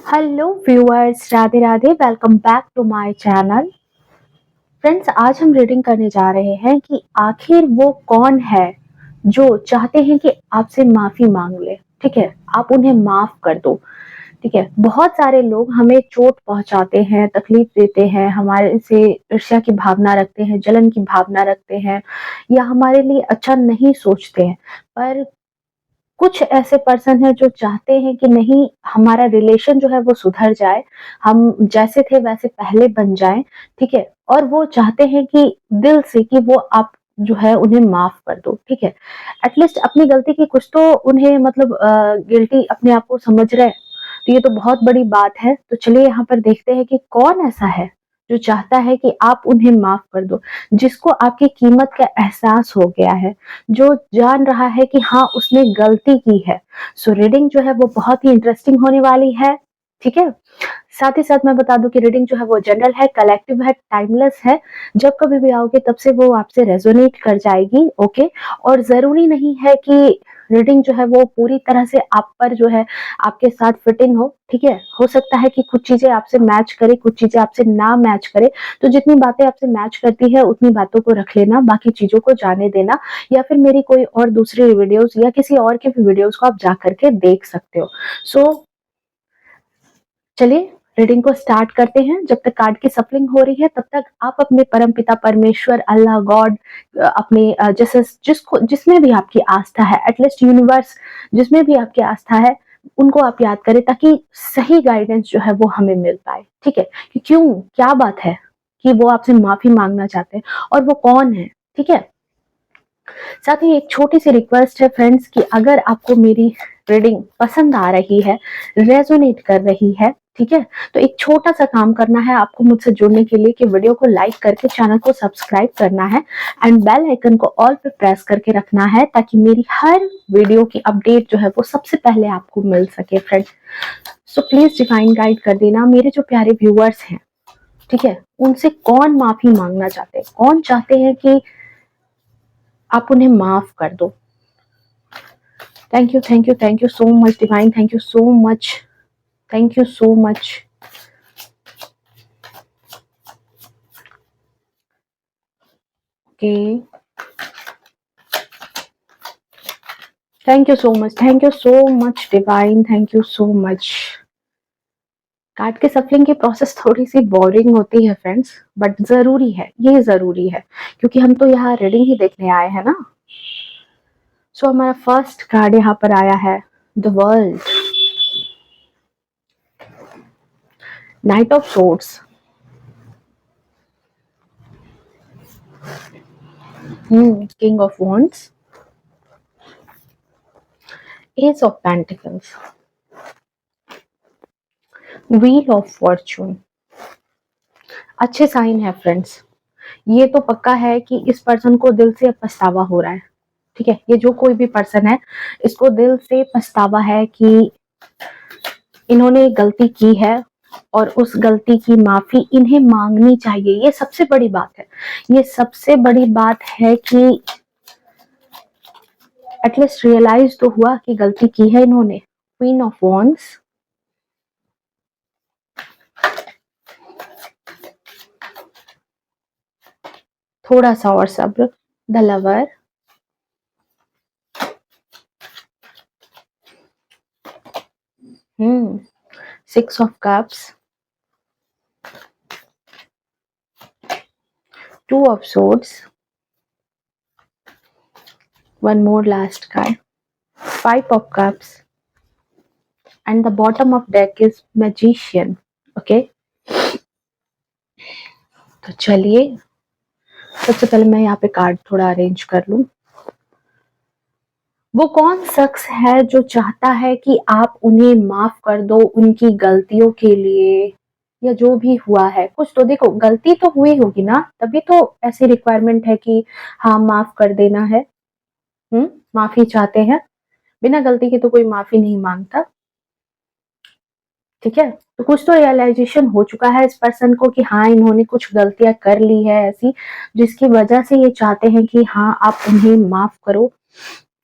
Hello viewers, Radhe Radhe. Welcome back to my channel. Friends, आज हम reading करने जा रहे हैं कि आखिर वो कौन है जो चाहते हैं कि आपसे माफी मांग ले। ठीक है, आप उन्हें माफ कर दो। ठीक है, बहुत सारे लोग हमें चोट पहुंचाते हैं, तकलीफ देते हैं, हमारे से ईर्ष्या की भावना रखते हैं, जलन की भावना रखते हैं, या हमारे लिए अच्छा नहीं सोचते हैं। पर कुछ ऐसे पर्सन हैं जो चाहते हैं कि नहीं, हमारा रिलेशन जो है वो सुधर जाए, हम जैसे थे वैसे पहले बन जाएं। ठीक है, और वो चाहते हैं कि दिल से कि वो आप जो है उन्हें माफ कर दो। ठीक है, एटलीस्ट अपनी गलती की कुछ तो उन्हें मतलब गिल्टी अपने आप को समझ रहे हैं। तो ये तो बहुत बड़ी बात है। तो चलिए यहाँ पर देखते हैं कि कौन ऐसा है जो चाहता है कि आप उन्हें माफ कर दो, जिसको आपकी कीमत का एहसास हो गया है, जो जान रहा है कि हाँ उसने गलती की है। सो रीडिंग जो है वो बहुत ही इंटरेस्टिंग होने वाली है। ठीक है, साथ ही साथ मैं बता दूं कि रीडिंग जो है वो जनरल है, कलेक्टिव है, टाइमलेस है। जब कभी भी आओगे तब से वो आपसे रेजोनेट कर जाएगी। ओके, और जरूरी नहीं है कि रीडिंग जो है वो पूरी तरह से आप पर जो है आपके साथ फिट इन हो। ठीक है, हो सकता है कि कुछ चीजें आपसे मैच करे, कुछ चीजें आपसे ना मैच करे। तो जितनी बातें आपसे मैच करती है उतनी बातों को रख लेना, बाकी चीजों को जाने देना, या फिर मेरी कोई और दूसरी वीडियोस या किसी और के भी वीडियोस को आप जा करके देख सकते हो। सो चलिए रीडिंग को स्टार्ट करते हैं। जब तक कार्ड की सफलिंग हो रही है तब तक आप अपने परम पिता परमेश्वर, अल्लाह, गॉड, अपने जैसे जिसको जिसमें भी आपकी आस्था है, एटलीस्ट यूनिवर्स, जिसमें भी आपकी आस्था है, उनको आप याद करें ताकि सही गाइडेंस जो है वो हमें मिल पाए। ठीक है, कि क्यों, क्या बात है कि वो आपसे माफी मांगना चाहते हैं और वो कौन है। ठीक है, साथ ही एक छोटी सी रिक्वेस्ट है फ्रेंड्स कि अगर आपको मेरी रीडिंग पसंद आ रही है, रेजोनेट कर रही है, ठीक है, तो एक छोटा सा काम करना है आपको मुझसे जुड़ने के लिए कि वीडियो को लाइक करके चैनल को सब्सक्राइब करना है एंड बेल आइकन को ऑल पे प्रेस करके रखना है ताकि मेरी हर वीडियो की अपडेट जो है वो सबसे पहले आपको मिल सके friends. So please divine guide कर देना मेरे जो प्यारे व्यूअर्स हैं। ठीक है, उनसे कौन माफी मांगना चाहते हैं, कौन चाहते हैं कि आप उन्हें माफ कर दो। Thank you, thank you, thank you so much divine, thank you so much, thank you so much. Okay, thank you so much, thank you so much divine, thank you so much. Card के सफलिंग की process थोड़ी सी boring होती है friends, but जरूरी है, ये जरूरी है क्योंकि हम तो यहाँ रीडिंग ही देखने आए हैं ना। सो हमारा फर्स्ट कार्ड यहाँ पर आया है, the world, night of swords, king of wands, S of pentacles, wheel of Fortune. अच्छे साइन है फ्रेंड्स, ये तो पक्का है कि इस पर्सन को दिल से पछतावा हो रहा है। ठीक है, ये जो कोई भी पर्सन है इसको दिल से पछतावा है कि इन्होंने गलती की है और उस गलती की माफी इन्हें मांगनी चाहिए। ये सबसे बड़ी बात है, ये सबसे बड़ी बात है कि एटलीस्ट रियलाइज तो हुआ कि गलती की है इन्होंने। क्वीन ऑफ वॉन्ड्स, थोड़ा सा और सब्र, the lover, six of cups, two of swords, one more last card, five of cups, and the bottom of deck is magician. Okay, तो चलिए सबसे पहले मैं यहाँ पे कार्ड थोड़ा अरेंज कर लूं। वो कौन शख्स है जो चाहता है कि आप उन्हें माफ कर दो उनकी गलतियों के लिए, या जो भी हुआ है। कुछ तो देखो, गलती तो हुई होगी ना, तभी तो ऐसी रिक्वायरमेंट है कि हाँ माफ कर देना है। माफी चाहते हैं, बिना गलती के तो कोई माफी नहीं मांगता। ठीक है, तो कुछ तो रियलाइजेशन हो चुका है इस पर्सन को कि हाँ इन्होंने कुछ गलतियां कर ली है ऐसी, जिसकी वजह से ये चाहते हैं कि हाँ आप उन्हें माफ करो।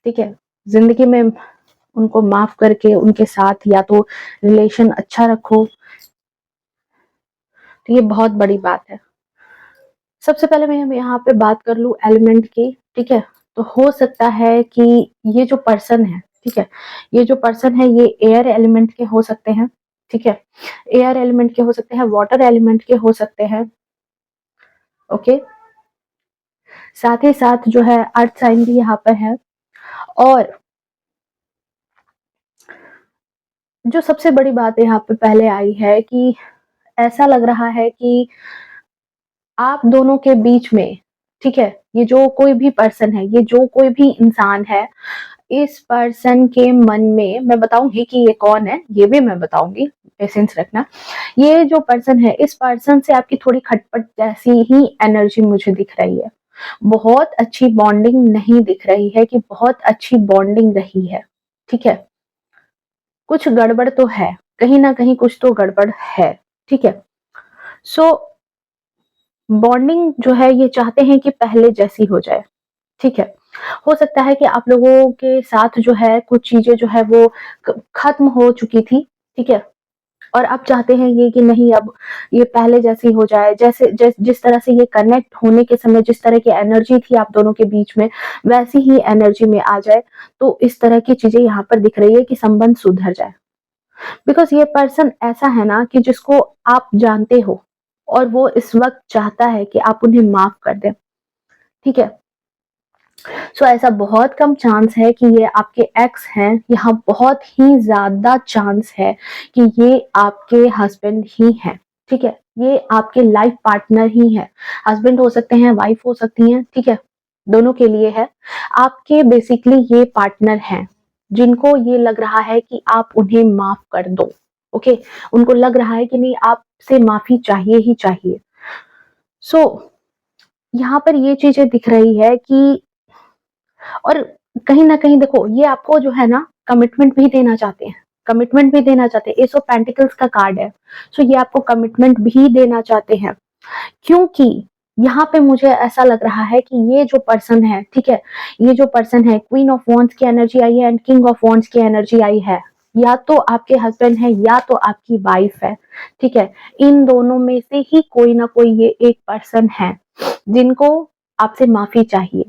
ठीक है, जिंदगी में उनको माफ करके उनके साथ या तो रिलेशन अच्छा रखो, तो ये बहुत बड़ी बात है। सबसे पहले मैं यहाँ पे बात कर लूँ एलिमेंट की, ठीक है। तो हो सकता है कि ये जो पर्सन है, ठीक है, ये जो पर्सन है ये एयर एलिमेंट के हो सकते हैं, ठीक है, एयर एलिमेंट के हो सकते हैं, वाटर एलिमेंट के हो सकते हैं, ओके। साथ ही साथ जो है अर्थ साइन भी यहाँ पर है। और जो सबसे बड़ी बात यहाँ पे पहले आई है कि ऐसा लग रहा है कि आप दोनों के बीच में, ठीक है, ये जो कोई भी पर्सन है, ये जो कोई भी इंसान है, इस पर्सन के मन में, मैं बताऊंगी कि ये कौन है, ये भी मैं बताऊंगी, पेशेंस रखना। ये जो पर्सन है, इस पर्सन से आपकी थोड़ी खटपट जैसी ही एनर्जी मुझे दिख रही है। बहुत अच्छी बॉन्डिंग नहीं दिख रही है कि बहुत अच्छी बॉन्डिंग रही है, ठीक है। कुछ गड़बड़ तो है, कहीं ना कहीं कुछ तो गड़बड़ है, ठीक है। सो बॉन्डिंग जो है ये चाहते हैं कि पहले जैसी हो जाए, ठीक है। हो सकता है कि आप लोगों के साथ जो है कुछ चीजें जो है वो खत्म हो चुकी थी, ठीक है, और आप चाहते हैं ये कि नहीं, अब ये पहले जैसी हो जाए, जैसे जिस तरह से ये कनेक्ट होने के समय जिस तरह की एनर्जी थी आप दोनों के बीच में, वैसी ही एनर्जी में आ जाए। तो इस तरह की चीजें यहाँ पर दिख रही है कि संबंध सुधर जाए। बिकॉज ये पर्सन ऐसा है ना कि जिसको आप जानते हो और वो इस वक्त चाहता है कि आप उन्हें माफ कर दें, ठीक है। सो ऐसा बहुत कम चांस है कि ये आपके एक्स हैं, यहाँ बहुत ही ज्यादा चांस है कि ये आपके हस्बैंड ही हैं, ठीक है। ये आपके लाइफ पार्टनर ही है, हस्बैंड हो सकते हैं, वाइफ हो सकती हैं, ठीक है, दोनों के लिए है। आपके बेसिकली ये पार्टनर हैं जिनको ये लग रहा है कि आप उन्हें माफ कर दो, ओके। उनको लग रहा है कि नहीं, आपसे माफी चाहिए ही चाहिए। सो यहाँ पर ये चीजें दिख रही है कि, और कहीं ना कहीं देखो, ये आपको जो है ना कमिटमेंट भी देना चाहते हैं, कमिटमेंट भी देना चाहते हैं, एस ऑफ पेंटिकल्स का कार्ड है। सो ये आपको कमिटमेंट भी देना चाहते हैं, क्योंकि यहाँ पे मुझे ऐसा लग रहा है कि ये जो पर्सन है, ठीक है, ये जो पर्सन है, क्वीन ऑफ वॉन्ड्स की एनर्जी आई है एंड किंग ऑफ वॉन्ड्स की एनर्जी आई है। या तो आपके हस्बैंड है या तो आपकी वाइफ है, ठीक है। इन दोनों में से ही कोई ना कोई ये एक पर्सन है जिनको आपसे माफी चाहिए,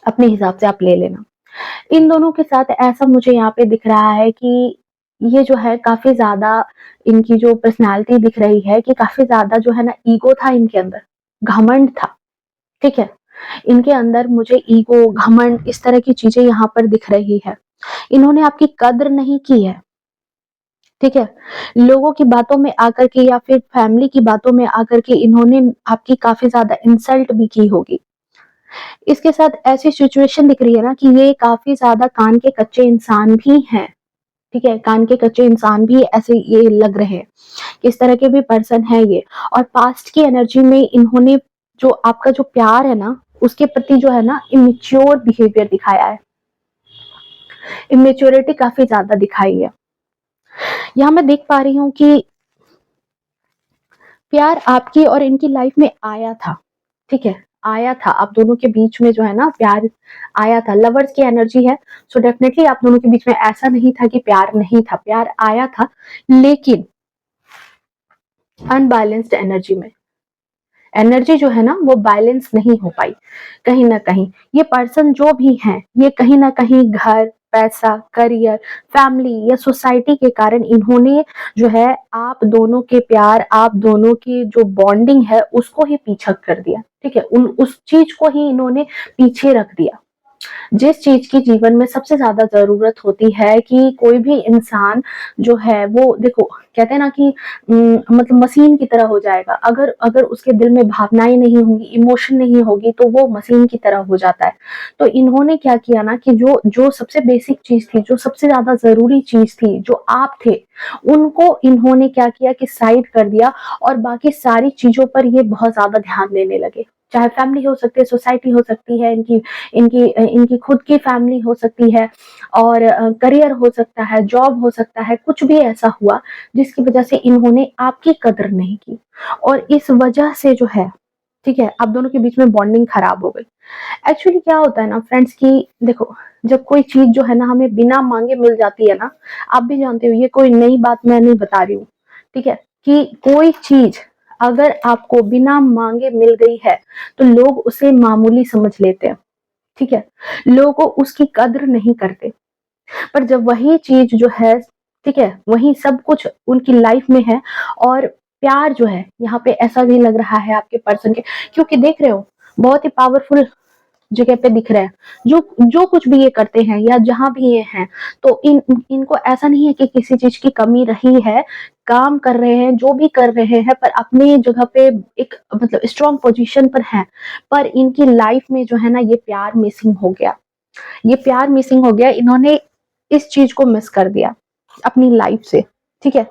अपने हिसाब से आप ले लेना। इन दोनों के साथ ऐसा मुझे यहाँ पे दिख रहा है कि ये जो है काफी ज्यादा, इनकी जो पर्सनालिटी दिख रही है कि काफी ज्यादा जो है ना ईगो था इनके अंदर, घमंड था, ठीक है। इनके अंदर मुझे ईगो, घमंड, इस तरह की चीजें यहाँ पर दिख रही है। इन्होंने आपकी कद्र नहीं की है, ठीक है। लोगों की बातों में आकर के या फिर फैमिली की बातों में आकर के इन्होंने आपकी काफी ज्यादा इंसल्ट भी की होगी। इसके साथ ऐसी सिचुएशन दिख रही है ना कि ये काफी ज्यादा कान के कच्चे इंसान भी हैं, ठीक है। कान के कच्चे इंसान भी ऐसे ये लग रहे हैं, किस तरह के भी पर्सन है ये। और पास्ट की एनर्जी में इन्होंने जो आपका जो प्यार है ना उसके प्रति जो है ना इमेच्योर बिहेवियर दिखाया है, इमेच्योरिटी काफी ज्यादा दिखाई है। यहाँ मैं देख पा रही हूँ कि प्यार आपकी और इनकी लाइफ में आया था, ठीक है, आया था। आप दोनों के बीच में जो है ना प्यार आया था, लवर्स की एनर्जी है। सो डेफिनेटली आप दोनों के बीच में ऐसा नहीं था कि प्यार नहीं था, प्यार आया था, लेकिन अनबैलेंस्ड एनर्जी में, एनर्जी जो है ना वो बैलेंस नहीं हो पाई। कहीं ना कहीं ये पर्सन जो भी हैं ये कहीं ना कहीं घर, पैसा, करियर, फैमिली या सोसाइटी के कारण इन्होंने जो है आप दोनों के प्यार, आप दोनों की जो बॉन्डिंग है उसको ही पीछा कर दिया, ठीक है। उन उस चीज को ही इन्होंने पीछे रख दिया। जिस चीज की जीवन में सबसे ज्यादा जरूरत होती है कि कोई भी इंसान जो है वो, देखो कहते हैं ना कि मतलब मशीन की तरह हो जाएगा, अगर अगर उसके दिल में भावनाएं नहीं होंगी, इमोशन नहीं होगी, तो वो मशीन की तरह हो जाता है। तो इन्होंने क्या किया ना कि जो जो सबसे बेसिक चीज थी, जो सबसे ज्यादा जरूरी चीज थी, जो आप थे, उनको इन्होंने क्या किया कि साइड कर दिया, और बाकी सारी चीजों पर ये बहुत ज्यादा ध्यान देने लगे। चाहे फैमिली हो सकती है, सोसाइटी हो सकती है, इनकी इनकी इनकी खुद की फैमिली हो सकती है, और करियर हो सकता है, जॉब हो सकता है, कुछ भी ऐसा हुआ जिसकी वजह से इन्होंने आपकी कदर नहीं की। और इस वजह से जो है ठीक है, आप दोनों के बीच में बॉन्डिंग खराब हो गई। एक्चुअली क्या होता है ना फ्रेंड्स कि देखो, जब कोई चीज़ जो है ना हमें बिना माँगे मिल जाती है ना, आप भी जानते हो ये कोई नई बात मैं नहीं बता रही हूँ, ठीक है? कि कोई चीज़ अगर आपको बिना माँगे मिल गई है, तो लोग उसे मामूली समझ लेते हैं, ठीक है? लोग उसकी कद्र नहीं करते। पर जब वही चीज़ जो है, ठीक है, वही सब कुछ उनकी लाइफ में है और प्यार जो है, यहाँ पे ऐसा भी लग रहा है आपके पर्सन के, क्योंकि देख रहे हो, बहुत ही पावरफुल जगह पे दिख रहे हैं। जो जो कुछ भी ये करते हैं या जहाँ भी ये हैं, तो इनको ऐसा नहीं है कि किसी चीज़ की कमी रही है, काम कर रहे हैं, जो भी कर रहे हैं, पर अपनी जगह पे एक मतलब स्ट्रॉन्ग पोज़ीशन पर हैं। पर इनकी लाइफ में जो है ना, ये प्यार मिसिंग हो गया। ये प्यार मिसिंग हो गया, इन्होंने इस चीज को मिस कर दिया अपनी लाइफ से, ठीक है।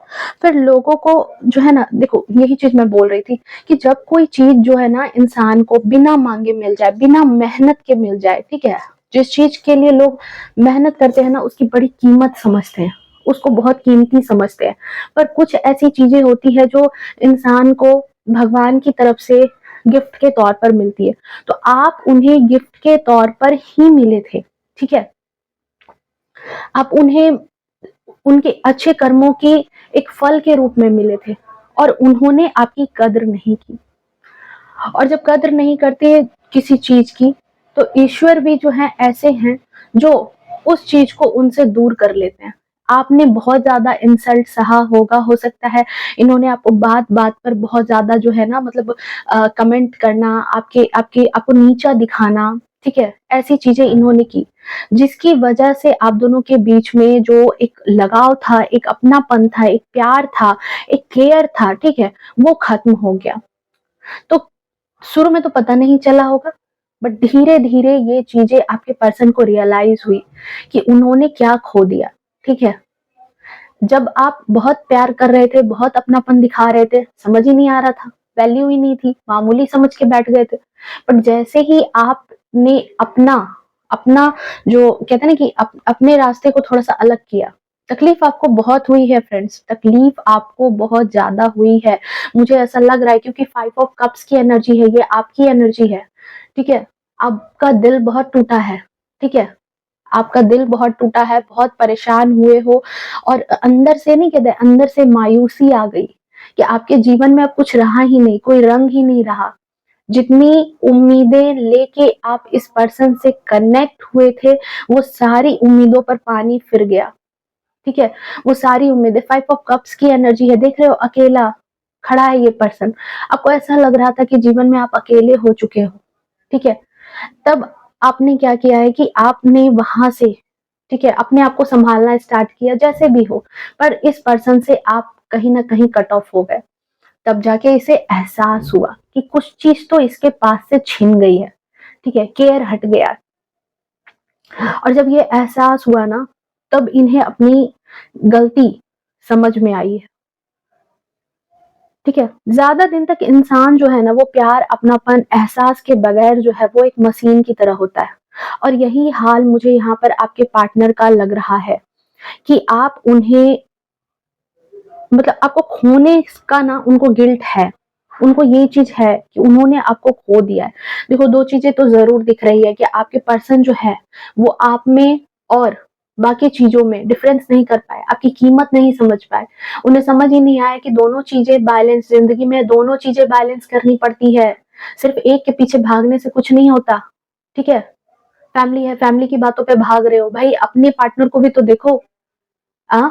फिर लोगों को जो है ना, देखो यही चीज मैं बोल रही थी कि जब कोई चीज जो है ना इंसान को बिना मांगे मिल जाए, बिना मेहनत के मिल जाए, ठीक है, जिस चीज के लिए लोग मेहनत करते हैं ना उसकी बड़ी कीमत समझते हैं, उसको बहुत कीमती समझते हैं। पर कुछ ऐसी चीजें होती है जो इंसान को भगवान की तरफ से गिफ्ट के तौर पर मिलती है, तो आप उन्हें गिफ्ट के तौर पर ही मिले थे, ठीक है। आप उन्हें उनके अच्छे कर्मों के एक फल के रूप में मिले थे और उन्होंने आपकी कद्र नहीं की। और जब कद्र नहीं करते किसी चीज की, तो ईश्वर भी जो है ऐसे हैं जो उस चीज को उनसे दूर कर लेते हैं। आपने बहुत ज्यादा इंसल्ट सहा होगा, हो सकता है इन्होंने आपको बात बात पर बहुत ज्यादा जो है ना मतलब कमेंट करना, आपके आपके आपको नीचा दिखाना, ठीक है, ऐसी चीजें इन्होंने की, जिसकी वजह से आप दोनों के बीच में जो एक लगाव था, एक अपनापन था, एक प्यार था, एक केयर था, ठीक है, वो खत्म हो गया। तो शुरू में तो पता नहीं चला होगा, बट धीरे धीरे ये चीजें आपके पर्सन को रियलाइज हुई कि उन्होंने क्या खो दिया, ठीक है। जब आप बहुत प्यार कर रहे थे, बहुत अपनापन दिखा रहे थे, समझ ही नहीं आ रहा था, वैल्यू ही नहीं थी, मामूली समझ के बैठ गए थे। बट जैसे ही आपने अपना अपना जो कहते हैं ना कि अपने रास्ते को थोड़ा सा अलग किया, तकलीफ आपको बहुत हुई है फ्रेंड्स, तकलीफ आपको बहुत ज्यादा हुई है, मुझे ऐसा लग रहा है, क्योंकि 5 ऑफ कप्स की एनर्जी है, ये आपकी एनर्जी है, ठीक है। आपका दिल बहुत टूटा है, ठीक है, आपका दिल बहुत टूटा है, बहुत परेशान हुए हो और अंदर से नहीं कहते, अंदर से मायूसी आ गई कि आपके जीवन में अब कुछ रहा ही नहीं, कोई रंग ही नहीं रहा। जितनी उम्मीदें लेके आप इस पर्सन से कनेक्ट हुए थे, वो सारी उम्मीदों पर पानी फिर गया, ठीक है। वो सारी उम्मीदें, 5 ऑफ कप्स की एनर्जी है, देख रहे हो, अकेला खड़ा है ये पर्सन। आपको ऐसा लग रहा था कि जीवन में आप अकेले हो चुके हो, ठीक है। तब आपने क्या किया है कि आपने वहां से, ठीक है, अपने आप को संभालना स्टार्ट किया जैसे भी हो, पर इस पर्सन से आप कहीं ना कहीं कट ऑफ हो गए। तब जाके इसे एहसास हुआ कि कुछ चीज तो इसके पास से छिन गई है, ठीक है, केयर हट गया। और जब ये एहसास हुआ ना, तब इन्हें अपनी गलती समझ में आई है, ठीक है। ज्यादा दिन तक इंसान जो है ना वो प्यार, अपनापन, एहसास के बगैर जो है वो एक मशीन की तरह होता है। और यही हाल मुझे यहाँ पर आपके पार्टनर का लग रहा है कि आप उन्हें मतलब आपको खोने का ना उनको गिल्ट है, उनको ये चीज है कि उन्होंने आपको खो दिया है। देखो, दो चीजें तो जरूर दिख रही है कि आपके पर्सन जो है वो आप में और बाकी चीजों में डिफरेंस नहीं कर पाए, आपकी कीमत नहीं समझ पाए। उन्हें समझ ही नहीं आया कि दोनों चीजें बैलेंस, जिंदगी में दोनों चीजें बैलेंस करनी पड़ती है, सिर्फ एक के पीछे भागने से कुछ नहीं होता, ठीक है। फैमिली है, फैमिली की बातों पे भाग रहे हो, भाई अपने पार्टनर को भी तो देखो। आ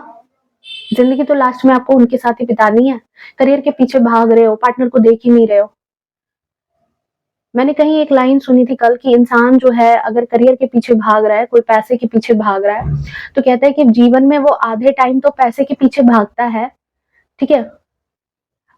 जिंदगी तो लास्ट में आपको उनके साथ ही बितानी है। करियर के पीछे भाग रहे हो, पार्टनर को देख ही नहीं रहे हो। मैंने कहीं एक लाइन सुनी थी कल कि इंसान जो है अगर करियर के पीछे भाग रहा है, कोई पैसे के पीछे भाग रहा है, तो कहता है कि जीवन में वो आधे टाइम तो पैसे के पीछे भागता है, ठीक है,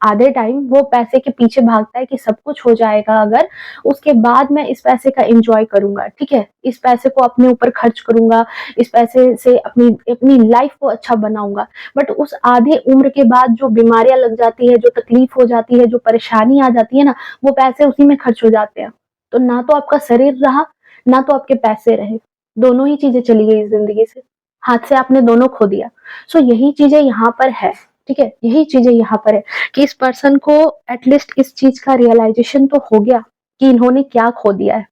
आधे टाइम वो पैसे के पीछे भागता है कि सब कुछ हो जाएगा अगर, उसके बाद मैं इस पैसे का एंजॉय करूंगा, ठीक है, इस पैसे को अपने ऊपर खर्च करूंगा, इस पैसे से अपनी अपनी लाइफ को अच्छा बनाऊंगा। बट उस आधे उम्र के बाद जो बीमारियां लग जाती है, जो तकलीफ हो जाती है, जो परेशानी आ जाती है ना, वो पैसे उसी में खर्च हो जाते हैं। तो ना तो आपका शरीर रहा, ना तो आपके पैसे रहे, दोनों ही चीजें चली गई जिंदगी से, हाथ से आपने दोनों खो दिया। सो यही चीजें यहाँ पर है ठीक है, यही चीजें यहाँ पर है कि इस पर्सन को एटलीस्ट इस चीज का रियलाइजेशन तो हो गया कि इन्होंने क्या खो दिया है।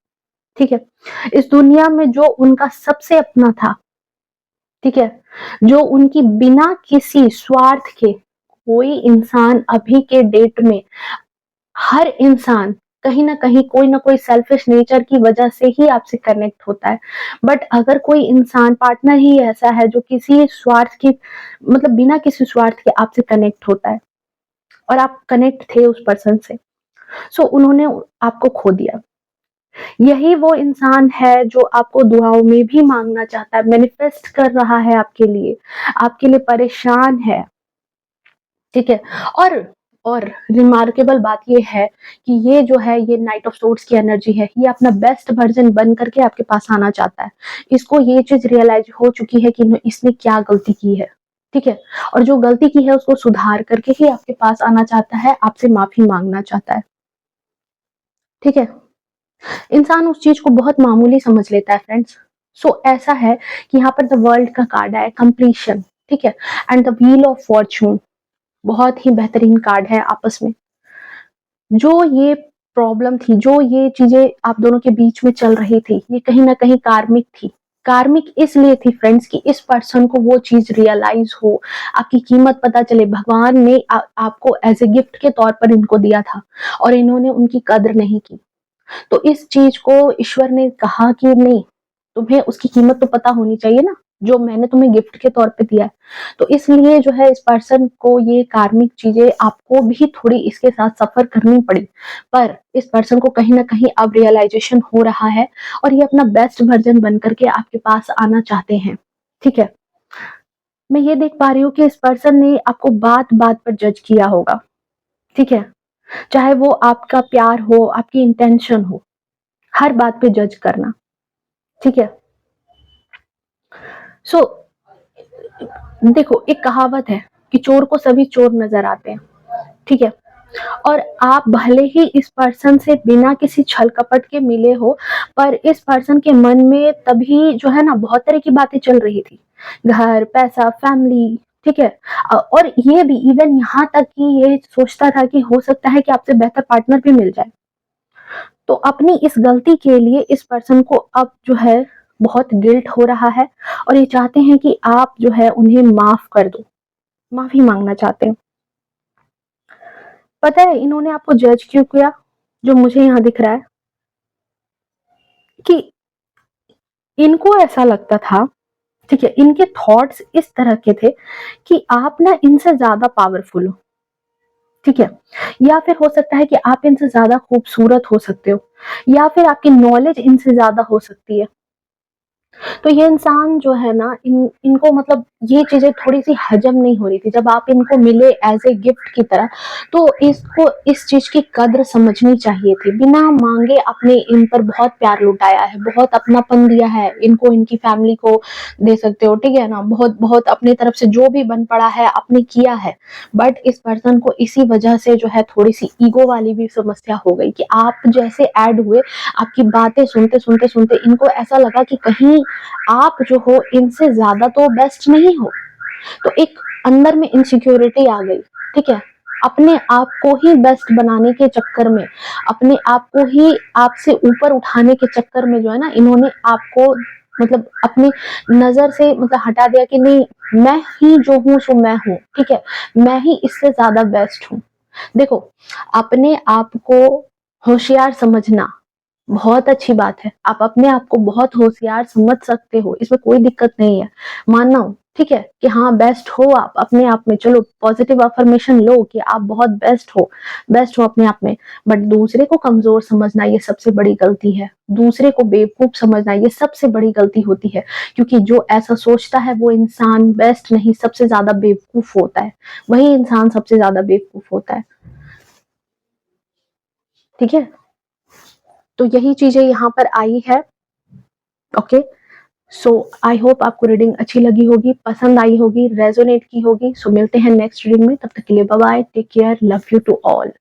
ठीक है, इस दुनिया में जो उनका सबसे अपना था, ठीक है, जो उनकी बिना किसी स्वार्थ के, कोई इंसान अभी के डेट में, हर इंसान कहीं ना कहीं कोई ना कोई सेल्फिश नेचर की वजह से ही आपसे कनेक्ट होता है। बट अगर कोई इंसान पार्टनर ही ऐसा है जो किसी स्वार्थ की, मतलब बिना किसी स्वार्थ के आपसे कनेक्ट होता है और आप कनेक्ट थे उस पर्सन से, सो उन्होंने आपको खो दिया। यही वो इंसान है जो आपको दुआओं में भी मांगना चाहता है, मैनिफेस्ट कर रहा है आपके लिए परेशान है। ठीक है, और और रिमार्केबल बात ये है कि ये जो है, ये नाइट ऑफ सोर्ड्स की एनर्जी है, ये अपना बेस्ट वर्जन बन करके आपके पास आना चाहता है। इसको ये चीज रियलाइज हो चुकी है कि इसने क्या गलती की है। ठीक है, और जो गलती की है उसको सुधार करके ही आपके पास आना चाहता है, आपसे माफी मांगना चाहता है। ठीक है, इंसान उस चीज को बहुत मामूली समझ लेता है फ्रेंड्स। सो ऐसा है कि यहाँ पर द वर्ल्ड का कार्ड है कंप्लीशन। ठीक है, and the wheel of Fortune, बहुत ही बेहतरीन कार्ड है आपस में। जो ये प्रॉब्लम थी, जो ये चीजें आप दोनों के बीच में चल रही थी, ये कहीं ना कहीं कार्मिक थी। कार्मिक इसलिए थी फ्रेंड्स कि इस पर्सन को वो चीज रियलाइज हो, आपकी कीमत पता चले। भगवान ने आपको एज ए गिफ्ट के तौर पर इनको दिया था और इन्होंने उनकी कद्र नहीं की। तो इस चीज को ईश्वर ने कहा कि नहीं, तुम्हें उसकी कीमत तो पता होनी चाहिए ना, जो मैंने तुम्हें गिफ्ट के तौर पे दिया है। तो इसलिए जो है, इस पर्सन को ये कार्मिक चीजें, आपको भी थोड़ी इसके साथ सफर करनी पड़ी, पर इस पर्सन को कहीं ना कहीं अब रियलाइजेशन हो रहा है और ये अपना बेस्ट वर्जन बन करके आपके पास आना चाहते हैं। ठीक है, मैं ये देख पा रही हूँ कि इस पर्सन ने आपको बात बात पर जज किया होगा। ठीक है, चाहे वो आपका प्यार हो, आपकी इंटेंशन हो, हर बात पे जज करना। ठीक है, सो देखो, एक कहावत है कि चोर को सभी चोर नजर आते हैं। ठीक है, और आप भले ही इस पर्सन से बिना किसी छल कपट के मिले हो, पर इस पर्सन के मन में तभी जो है ना, बहुत तरह की बातें चल रही थी, घर, पैसा, फैमिली। ठीक है, और ये भी इवन यहाँ तक कि ये सोचता था कि हो सकता है कि आपसे बेहतर पार्टनर भी मिल जाए। तो अपनी इस गलती के लिए इस पर्सन को अब जो है बहुत गिल्ट हो रहा है और ये चाहते हैं कि आप जो है उन्हें माफ कर दो, माफी मांगना चाहते हैं। पता है इन्होंने आपको जज क्यों किया? जो मुझे यहाँ दिख रहा है कि इनको ऐसा लगता था, ठीक है, इनके थॉट्स इस तरह के थे कि आप ना इनसे ज्यादा पावरफुल हो। ठीक है, या फिर हो सकता है कि आप इनसे ज्यादा खूबसूरत हो सकते हो, या फिर आपकी नॉलेज इनसे ज्यादा हो सकती है। तो ये इंसान जो है ना, इनको मतलब ये चीजें थोड़ी सी हजम नहीं हो रही थी जब आप इनको मिले एज ए गिफ्ट की तरह। तो इसको इस चीज की कद्र समझनी चाहिए थी। बिना मांगे आपने इन पर बहुत प्यार लुटाया है, बहुत अपनापन दिया है इनको, इनकी फैमिली को दे सकते हो। ठीक है ना, बहुत बहुत अपनी तरफ से जो भी बन पड़ा है आपने किया है। बट इस पर्सन को इसी वजह से जो है थोड़ी सी ईगो वाली भी समस्या हो गई कि आप जैसे ऐड हुए, आपकी बातें सुनते सुनते सुनते इनको ऐसा लगा कि कहीं आप जो हो इनसे ज्यादा तो बेस्ट नहीं हो। तो एक अंदर में इनसिक्योरिटी आ गई। ठीक है, अपने आप को ही बेस्ट बनाने के चक्कर में, अपने आप को ही आपसे ऊपर उठाने के चक्कर में जो है ना, इन्होंने आपको मतलब अपनी नजर से मतलब हटा दिया कि नहीं, मैं ही जो हूँ सो मैं हूँ। ठीक है, मैं ही इससे ज्यादा बेस्ट हूँ। देखो, अपने आप को होशियार समझना बहुत अच्छी बात है। आप अपने आप को बहुत होशियार समझ सकते हो, इसमें कोई दिक्कत नहीं है, मानना हूं। ठीक है, कि हाँ बेस्ट हो आप अपने आप में, चलो पॉजिटिव अफर्मेशन लो कि आप बहुत बेस्ट हो, बेस्ट हो अपने आप में। बट दूसरे को कमजोर समझना ये सबसे बड़ी गलती है। दूसरे को बेवकूफ समझना ये सबसे बड़ी गलती होती है, क्योंकि जो ऐसा सोचता है वो इंसान बेस्ट नहीं, सबसे ज्यादा बेवकूफ होता है। वही इंसान सबसे ज्यादा बेवकूफ होता है। ठीक है, तो यही चीजें यहाँ पर आई है। ओके, सो आई होप आपको रीडिंग अच्छी लगी होगी, पसंद आई होगी, रेजोनेट की होगी। सो मिलते हैं नेक्स्ट रीडिंग में, तब तक के लिए bye bye, take care, love you to all.